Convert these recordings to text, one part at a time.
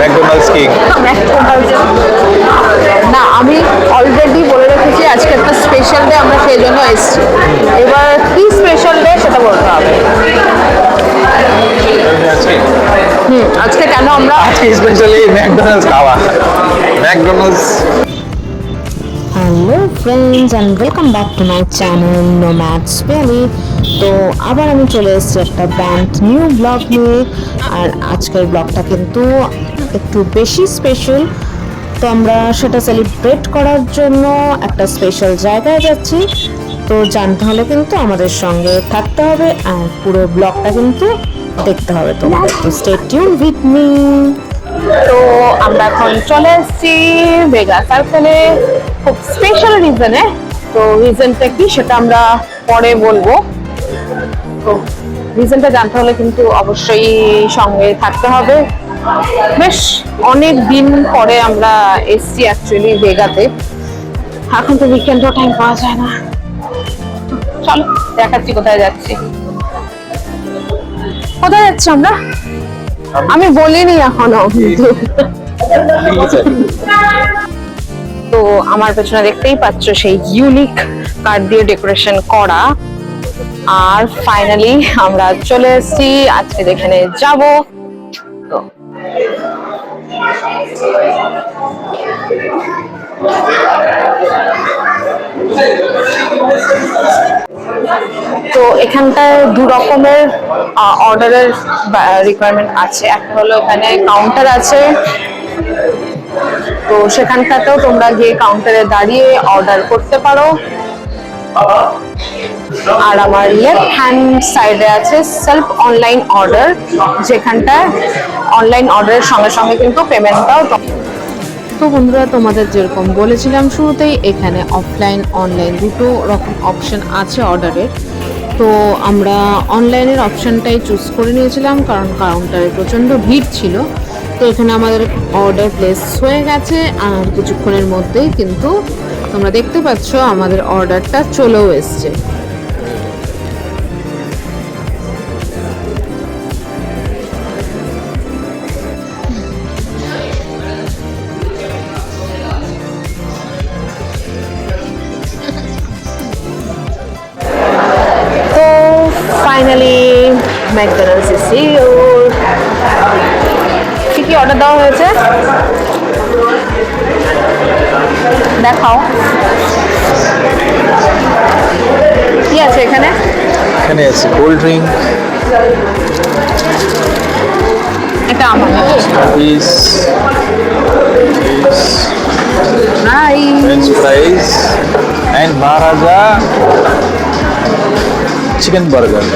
McDonald's king. না, আমি already বলে রেখেছি আজকে একটা স্পেশাল ডে, আমরা সেই জন্য এসেছি। এবার কি স্পেশাল ডে সেটা বলতে হবে। আজকে কেন আমরা আজকে স্পেশালি ম্যাকডোনাল্ডস খাওয়া। McDonald's. Hello friends and welcome back to my channel Nomads Valley. তো আবার আমি চলে এসেছি একটা ব্র্যান্ড নিউ ব্লগ নিয়ে। আর আজকের ব্লগটা কিন্তু একটু বেশি স্পেশাল। তো আমরা সেটা সেলিব্রেট করার জন্য একটা স্পেশাল জায়গায় যাচ্ছি। তো জানতে হলে কিন্তু আমাদের সঙ্গে থাকতে হবে আর পুরো ব্লগটা কিন্তু দেখতে হবে তোমাদের। তো স্টে টিউন উইথ মি। তো আমরা এখন চলে এসেছি ভেগা সার্কেলে খুব স্পেশাল রিজনে। তো রিজনটা কি সেটা আমরা পরে বলবো। তো রিজনটা জানতে হলে কিন্তু অবশ্যই সঙ্গে থাকতে হবে। বেশ অনেক দিন পরে আমরা এসছি অ্যাকচুয়ালি ভেগাতে। এখন তো উইকেন্ডও টাইম পাওয়া যায় না। চলো দেখাচ্ছি কোথায় যাচ্ছি। কোথায় যাচ্ছি আমরা? আমি বলিনি এখনো। তো আমার পেছনে দেখতেই পাচ্ছ সেই ইউনিক কার্ড দিয়ে ডেকোরেশন করা। আর ফাইনালি আমরা চলে এসেছি আজকে যেখানে যাব। তো এখানটায় দু রকমের অর্ডারের রিকোয়ারমেন্ট আছে। একটা হলো এখানে কাউন্টার আছে, তো সেখানটাতেও তোমরা গিয়ে কাউন্টারে দাঁড়িয়ে অর্ডার করতে পারো। আর আমার লেফট হ্যান্ড সাইডে আছে সেলফ অনলাইন অর্ডার, যেখানটায় অনলাইন অর্ডারের সঙ্গে সঙ্গে কিন্তু পেমেন্টটাও। তো বন্ধুরা, তোমাদের যেরকম বলেছিলাম শুরুতেই, এখানে অফলাইন অনলাইন দুটো রকম অপশন আছে অর্ডারের। তো আমরা অনলাইনের অপশনটাই চুজ করে নিয়েছিলাম কারণ কাউন্টারে প্রচণ্ড ভিড় ছিল। তো এখানে আমাদের অর্ডার প্লেস হয়ে গেছে আর কিছুক্ষণের মধ্যেই কিন্তু তোমরা দেখতে পাচ্ছ আমাদের অর্ডারটা চলেও এসছে। ফাইনালি ম্যাকডোনাল্ডস এসে কি কি অর্ডার দেওয়া হয়েছে দেখাও। কি আছে এখানে? এখানে আছে কোল্ড ড্রিঙ্ক, এটা আমার French rice, fries and Maharaja chicken burger.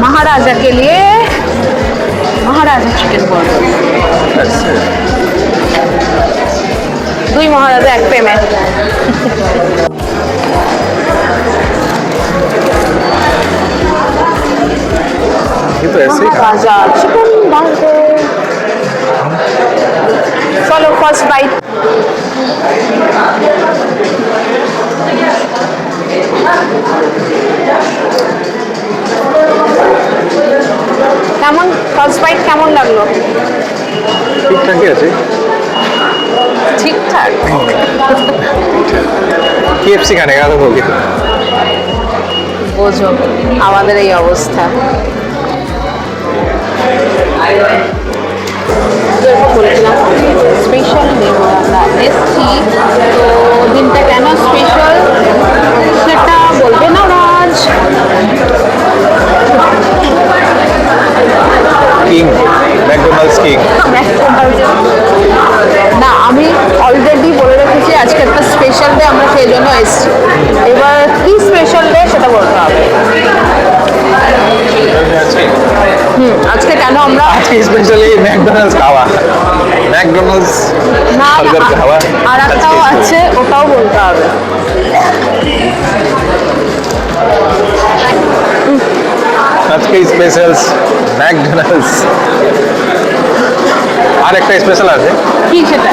Maharaja के लिए महाराजा चिकन बर्गर। দুই মহারাজা এক পেমেন্ট। ये तो ऐसे ही महाराजा चिकन बर्गर। चलो फर्स्ट बाइट। কেমন ফার্স্ট বাইট কেমন লাগলো? ঠিকঠাকই আছে। ঠিকঠাক। KFC खाने का तो हो गया। বোঝো আমাদের এই অবস্থা। বলেছিলাম স্পেশাল ডে আমরা এসছি। তো দিনটা কেন স্পেশাল সেটা বলবে না রাজ। King, McDonald's king. না, আমি অলরেডি বলে রেখেছি আজকে একটা স্পেশাল ডে, আমরা সেই জন্য এসেছি। এবার কি স্পেশাল ডে সেটা বলতে হবে। আজকে কেন আমরা আজকে স্পেশালি ম্যাকডোনাল্ডস খাওয়া। ম্যাকডোনাল্ডস না বার্গার খাওয়া। আর একটাও আছে, ওটাও বলতে হবে। আজকে স্পেশাল ম্যাকডোনাল্ডস। আর একটা স্পেশাল আছে। কি সেটা?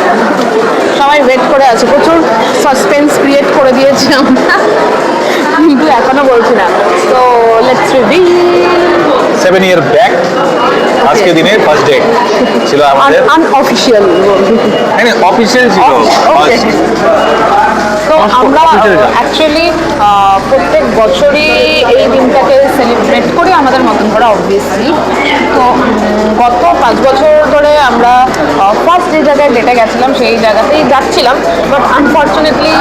সবাই ওয়েট করে আছে, প্রচুর সাসপেন্স ক্রিয়েট করে দিয়েছি আমরা, কিন্তু এখনো বলছি না। তো লেটস রিভিল। 7 year back আজকে দিনে ফার্স্ট ডে ছিল আমাদের, আনঅফিশিয়াল অফিসিয়াল ছিল ওকে। তো আমরা Official না। অ্যাকচুয়ালি প্রত্যেক বছরই এই দিনটাকে সেলিব্রেট করি আমাদের মতন করে অবভিয়াসলি। তো গত 5 বছর ধরে আমরা ফার্স্ট যে জায়গায় ডেটে গেছিলাম সেই জায়গাতেই যাচ্ছিলাম, বাট আনফর্চুনেটলি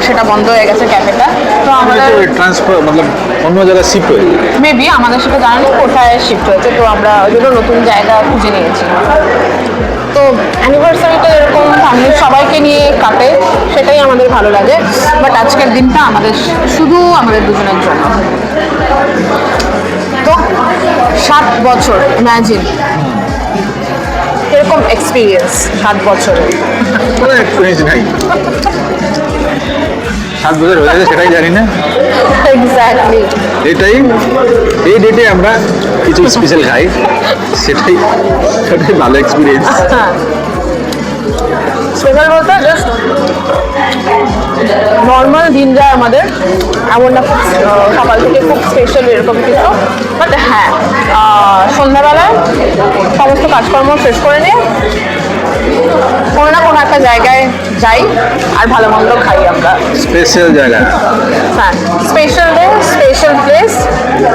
সেটা বন্ধ হয়ে গেছে ক্যাফেটা। তো আমাদের ট্রান্সফার মতলব অন্য জায়গায় শিফট হয়ে মেবি আমাদের সেটা জানা নেই কোথায় শিফট হয়েছে, তো আমরা দুটো নতুন জায়গা খুঁজে নিয়েছি। তো অ্যানিভার্সারিটা এরকম ফ্যামিলির সবাইকে নিয়ে কাটে, সেটাই আমাদের ভালো লাগে। বাট আজকের দিনটা আমাদের শুধু আমাদের দুজনের জন্য। তো 7 বছর ইম্যাজিন এরকম এক্সপিরিয়েন্স 7 বছরে। কোনো এক্সপিরিয়েন্স নাই। 7 বছর হয়ে গেছে সেটাই জানি না। এক্স্যাক্টলি। এই ডেটে আমরা কিছু স্পেশাল খাই, সেটাই ভালো এক্সপিরিয়েন্স। স্পেশাল বলতে জাস্ট নর্মাল দিন যায় আমাদের, এমন না খুব সকাল থেকে খুব স্পেশাল এরকম কিছু। বাট হ্যাঁ, সন্ধ্যাবেলায় সমস্ত কাজকর্ম শেষ করে নিয়ে কোনো না কোনো একটা জায়গায় যাই আর ভালো মন্দ খাই আমরা। স্পেশাল জায়গা, হ্যাঁ, স্পেশাল ডে, স্পেশাল প্লেস,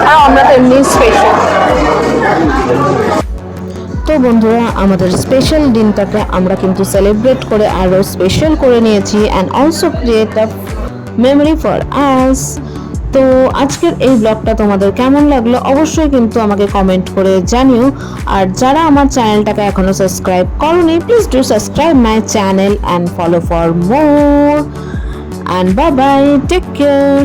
আর আমরা তো এমনি স্পেশাল। তো বন্ধুরা, আমাদের স্পেশাল দিনটাকে আমরা কিন্তু সেলিব্রেট করে আরও স্পেশাল করে নিয়েছি and also create a memory for us. তো আজকের এই ব্লগটা তোমাদের কেমন লাগলো অবশ্যই কিন্তু আমাকে কমেন্ট করে জানিও। আর যারা আমার চ্যানেলটাকে এখনো সাবস্ক্রাইব করোনি, please do subscribe my channel and follow for more. And bye bye, take care.